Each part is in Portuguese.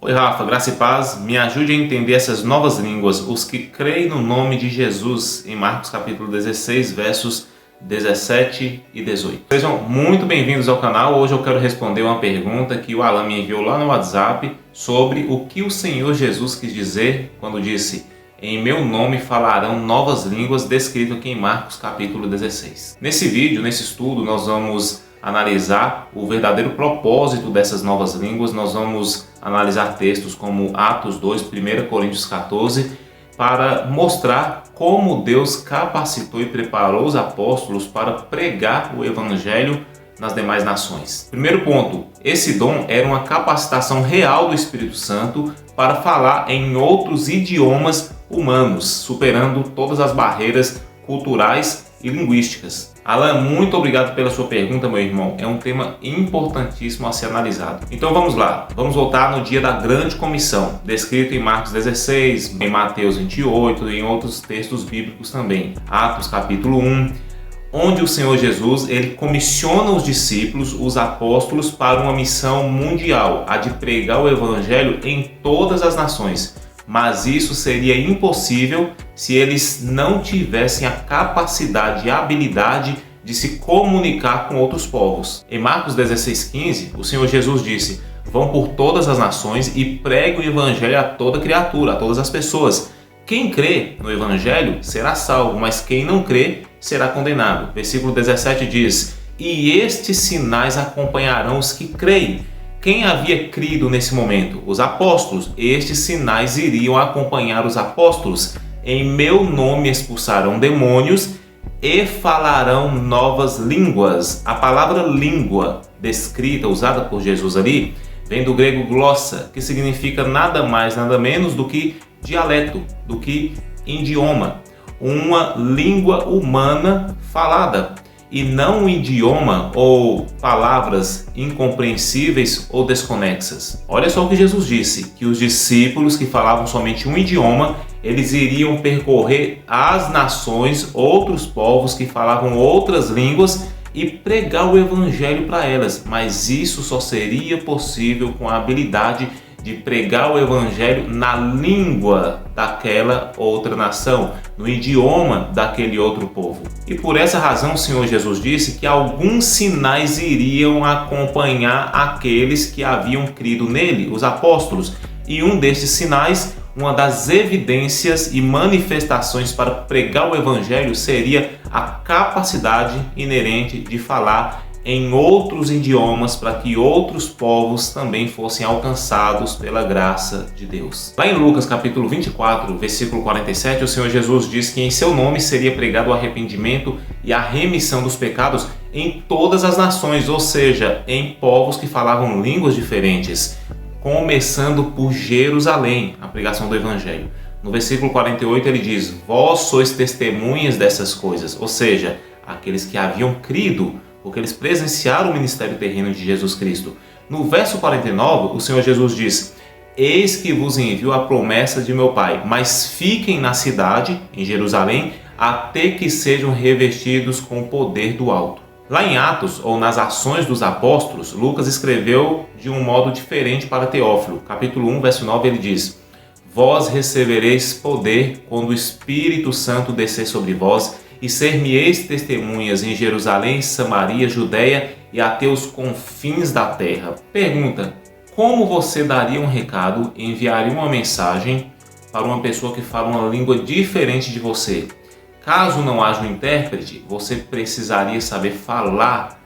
Oi Rafa, graça e paz, me ajude a entender essas novas línguas, os que creem no nome de Jesus, em Marcos capítulo 16, versos 17 e 18. Sejam muito bem-vindos ao canal. Hoje eu quero responder uma pergunta que o Alan me enviou lá no WhatsApp sobre o que o Senhor Jesus quis dizer quando disse: em meu nome falarão novas línguas, descrito aqui em Marcos capítulo 16. Nesse vídeo, nesse estudo, nós vamos analisar o verdadeiro propósito dessas novas línguas. Nós vamos analisar textos como Atos 2, 1 Coríntios 14, para mostrar como Deus capacitou e preparou os apóstolos para pregar o Evangelho nas demais nações. Primeiro ponto, esse dom era uma capacitação real do Espírito Santo para falar em outros idiomas humanos, superando todas as barreiras culturais e linguísticas. Alan, muito obrigado pela sua pergunta, meu irmão. É um tema importantíssimo a ser analisado. Então vamos lá, vamos voltar no dia da grande comissão, descrito em Marcos 16, em Mateus 28 e em outros textos bíblicos também. Atos capítulo 1, onde o Senhor Jesus ele comissiona os discípulos, os apóstolos, para uma missão mundial, a de pregar o Evangelho em todas as nações. Mas isso seria impossível se eles não tivessem a capacidade e a habilidade de se comunicar com outros povos. Em Marcos 16,15, o Senhor Jesus disse: vão por todas as nações e preguem o Evangelho a toda criatura, a todas as pessoas. Quem crê no Evangelho será salvo, mas quem não crê será condenado. Versículo 17 diz: e estes sinais acompanharão os que creem. Quem havia crido nesse momento? Os apóstolos. Estes sinais iriam acompanhar os apóstolos. Em meu nome expulsarão demônios e falarão novas línguas. A palavra língua descrita, usada por Jesus ali, vem do grego glossa, que significa nada mais, nada menos do que dialeto, do que idioma. Uma língua humana falada, e não um idioma ou palavras incompreensíveis ou desconexas. Olha só o que Jesus disse, que os discípulos que falavam somente um idioma, eles iriam percorrer as nações, outros povos que falavam outras línguas e pregar o Evangelho para elas. Mas isso só seria possível com a habilidade de pregar o Evangelho na língua daquela outra nação, no idioma daquele outro povo. E por essa razão o Senhor Jesus disse que alguns sinais iriam acompanhar aqueles que haviam crido nele, os apóstolos. E um desses sinais, uma das evidências e manifestações para pregar o Evangelho, seria a capacidade inerente de falar em outros idiomas, para que outros povos também fossem alcançados pela graça de Deus. Lá em Lucas capítulo 24, versículo 47, o Senhor Jesus diz que em seu nome seria pregado o arrependimento e a remissão dos pecados em todas as nações, ou seja, em povos que falavam línguas diferentes, começando por Jerusalém, a pregação do Evangelho. No versículo 48 ele diz: vós sois testemunhas dessas coisas, ou seja, aqueles que haviam crido, porque eles presenciaram o ministério terreno de Jesus Cristo. No verso 49, o Senhor Jesus diz: eis que vos envio a promessa de meu Pai, mas fiquem na cidade, em Jerusalém, até que sejam revestidos com o poder do alto. Lá em Atos, ou nas ações dos apóstolos, Lucas escreveu de um modo diferente para Teófilo. Capítulo 1, verso 9, ele diz: vós recebereis poder quando o Espírito Santo descer sobre vós, e ser-me-eis testemunhas em Jerusalém, Samaria, Judeia e até os confins da terra. Pergunta: como você daria um recado e enviaria uma mensagem para uma pessoa que fala uma língua diferente de você? Caso não haja um intérprete, você precisaria saber falar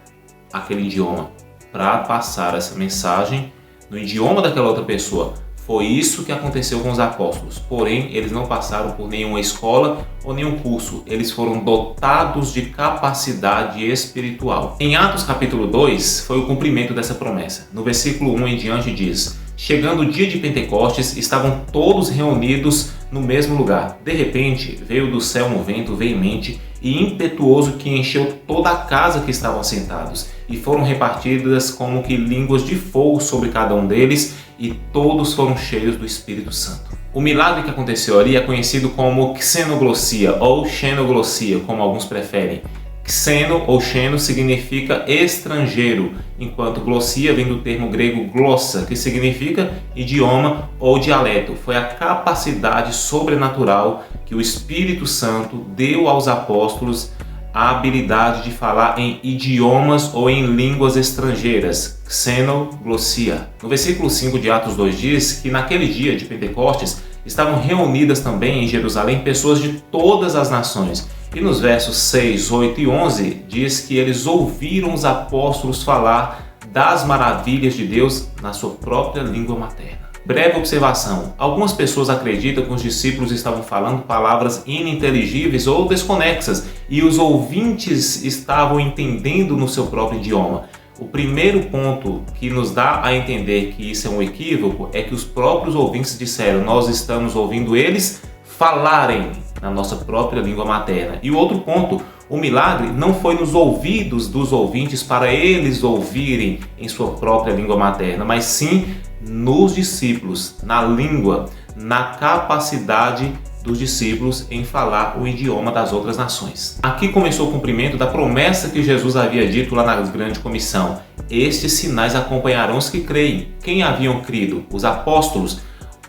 aquele idioma para passar essa mensagem no idioma daquela outra pessoa. Foi isso que aconteceu com os apóstolos, porém eles não passaram por nenhuma escola ou nenhum curso, eles foram dotados de capacidade espiritual. Em Atos capítulo 2 foi o cumprimento dessa promessa. No versículo 1 em diante diz: chegando o dia de Pentecostes, estavam todos reunidos no mesmo lugar. De repente veio do céu um vento veemente e impetuoso que encheu toda a casa que estavam sentados, e foram repartidas como que línguas de fogo sobre cada um deles, e todos foram cheios do Espírito Santo. O milagre que aconteceu ali é conhecido como xenoglossia ou xenoglossia, como alguns preferem. Xeno ou xeno significa estrangeiro, enquanto glossia vem do termo grego glossa, que significa idioma ou dialeto. Foi a capacidade sobrenatural que o Espírito Santo deu aos apóstolos, a habilidade de falar em idiomas ou em línguas estrangeiras, xenoglossia. No versículo 5 de Atos 2 diz que naquele dia de Pentecostes estavam reunidas também em Jerusalém pessoas de todas as nações. E nos versos 6, 8 e 11 diz que eles ouviram os apóstolos falar das maravilhas de Deus na sua própria língua materna. Breve observação: algumas pessoas acreditam que os discípulos estavam falando palavras ininteligíveis ou desconexas e os ouvintes estavam entendendo no seu próprio idioma. O primeiro ponto que nos dá a entender que isso é um equívoco é que os próprios ouvintes disseram: nós estamos ouvindo eles falarem na nossa própria língua materna. E o outro ponto, o milagre não foi nos ouvidos dos ouvintes para eles ouvirem em sua própria língua materna, mas sim nos discípulos, na língua, na capacidade dos discípulos em falar o idioma das outras nações. Aqui começou o cumprimento da promessa que Jesus havia dito lá na grande comissão: estes sinais acompanharão os que creem. Quem haviam crido? Os apóstolos.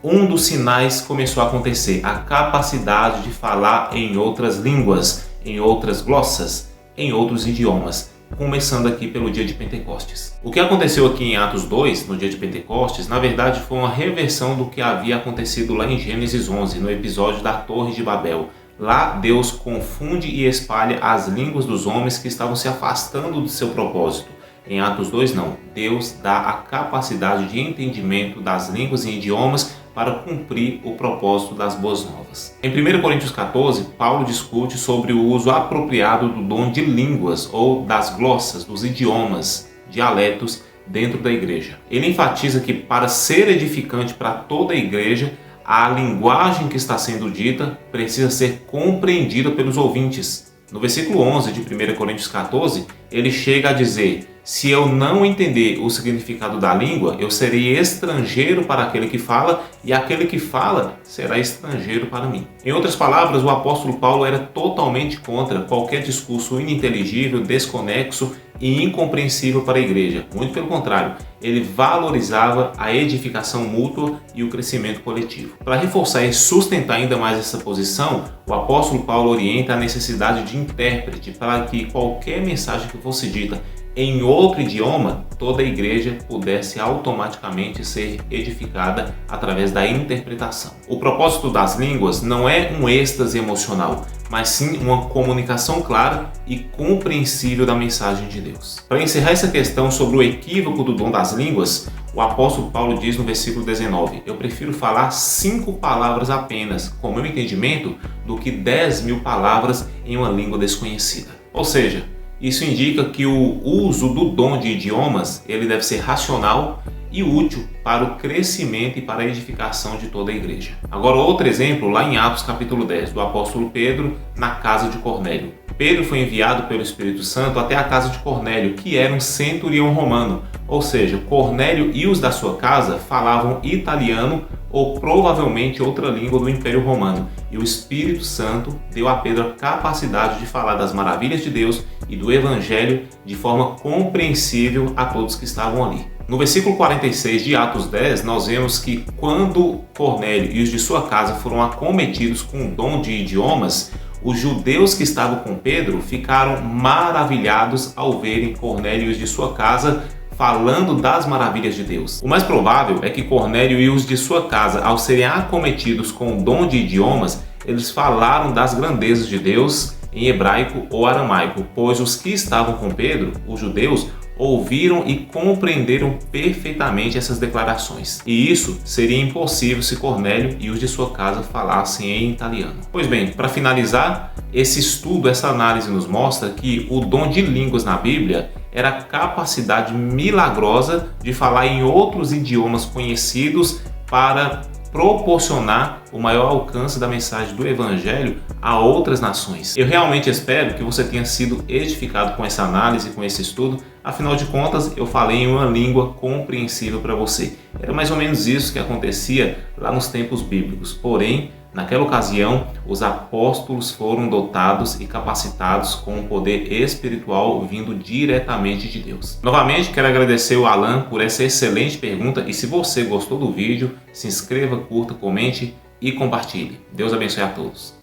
Um dos sinais começou a acontecer: a capacidade de falar em outras línguas, em outras glossas, em outros idiomas, começando aqui pelo dia de Pentecostes. O que aconteceu aqui em Atos 2, no dia de Pentecostes, na verdade foi uma reversão do que havia acontecido lá em Gênesis 11, no episódio da Torre de Babel. Lá Deus confunde e espalha as línguas dos homens que estavam se afastando do seu propósito. Em Atos 2 não, Deus dá a capacidade de entendimento das línguas e idiomas para cumprir o propósito das boas novas. Em 1 Coríntios 14, Paulo discute sobre o uso apropriado do dom de línguas ou das glossas, dos idiomas, dialetos dentro da igreja. Ele enfatiza que para ser edificante para toda a igreja, a linguagem que está sendo dita precisa ser compreendida pelos ouvintes. No versículo 11 de 1 Coríntios 14, ele chega a dizer: se eu não entender o significado da língua, eu serei estrangeiro para aquele que fala, e aquele que fala será estrangeiro para mim. Em outras palavras, o apóstolo Paulo era totalmente contra qualquer discurso ininteligível, desconexo e incompreensível para a igreja. Muito pelo contrário, ele valorizava a edificação mútua e o crescimento coletivo. Para reforçar e sustentar ainda mais essa posição, o apóstolo Paulo orienta a necessidade de intérprete para que qualquer mensagem que fosse dita em outro idioma, toda a igreja pudesse automaticamente ser edificada através da interpretação. O propósito das línguas não é um êxtase emocional, mas sim uma comunicação clara e compreensível da mensagem de Deus. Para encerrar essa questão sobre o equívoco do dom das línguas, o apóstolo Paulo diz no versículo 19: eu prefiro falar 5 palavras apenas, com meu entendimento, do que 10.000 palavras em uma língua desconhecida. Ou seja, isso indica que o uso do dom de idiomas ele deve ser racional e útil para o crescimento e para a edificação de toda a igreja. Agora, outro exemplo, lá em Atos capítulo 10, do apóstolo Pedro na casa de Cornélio. Pedro foi enviado pelo Espírito Santo até a casa de Cornélio, que era um centurião romano. Ou seja, Cornélio e os da sua casa falavam italiano ou provavelmente outra língua do Império Romano. E o Espírito Santo deu a Pedro a capacidade de falar das maravilhas de Deus e do Evangelho de forma compreensível a todos que estavam ali. No versículo 46 de Atos 10, nós vemos que quando Cornélio e os de sua casa foram acometidos com o dom de idiomas, os judeus que estavam com Pedro ficaram maravilhados ao verem Cornélio e os de sua casa falando das maravilhas de Deus. O mais provável é que Cornélio e os de sua casa, ao serem acometidos com o dom de idiomas, eles falaram das grandezas de Deus em hebraico ou aramaico, pois os que estavam com Pedro, os judeus, ouviram e compreenderam perfeitamente essas declarações. E isso seria impossível se Cornélio e os de sua casa falassem em italiano. Pois bem, para finalizar, esse estudo, essa análise nos mostra que o dom de línguas na Bíblia era a capacidade milagrosa de falar em outros idiomas conhecidos para proporcionar o maior alcance da mensagem do Evangelho a outras nações. Eu realmente espero que você tenha sido edificado com essa análise, com esse estudo. Afinal de contas, eu falei em uma língua compreensível para você. Era mais ou menos isso que acontecia lá nos tempos bíblicos. Porém, Naquela ocasião, os apóstolos foram dotados e capacitados com um poder espiritual vindo diretamente de Deus. Novamente, quero agradecer o Alan por essa excelente pergunta e se você gostou do vídeo, se inscreva, curta, comente e compartilhe. Deus abençoe a todos.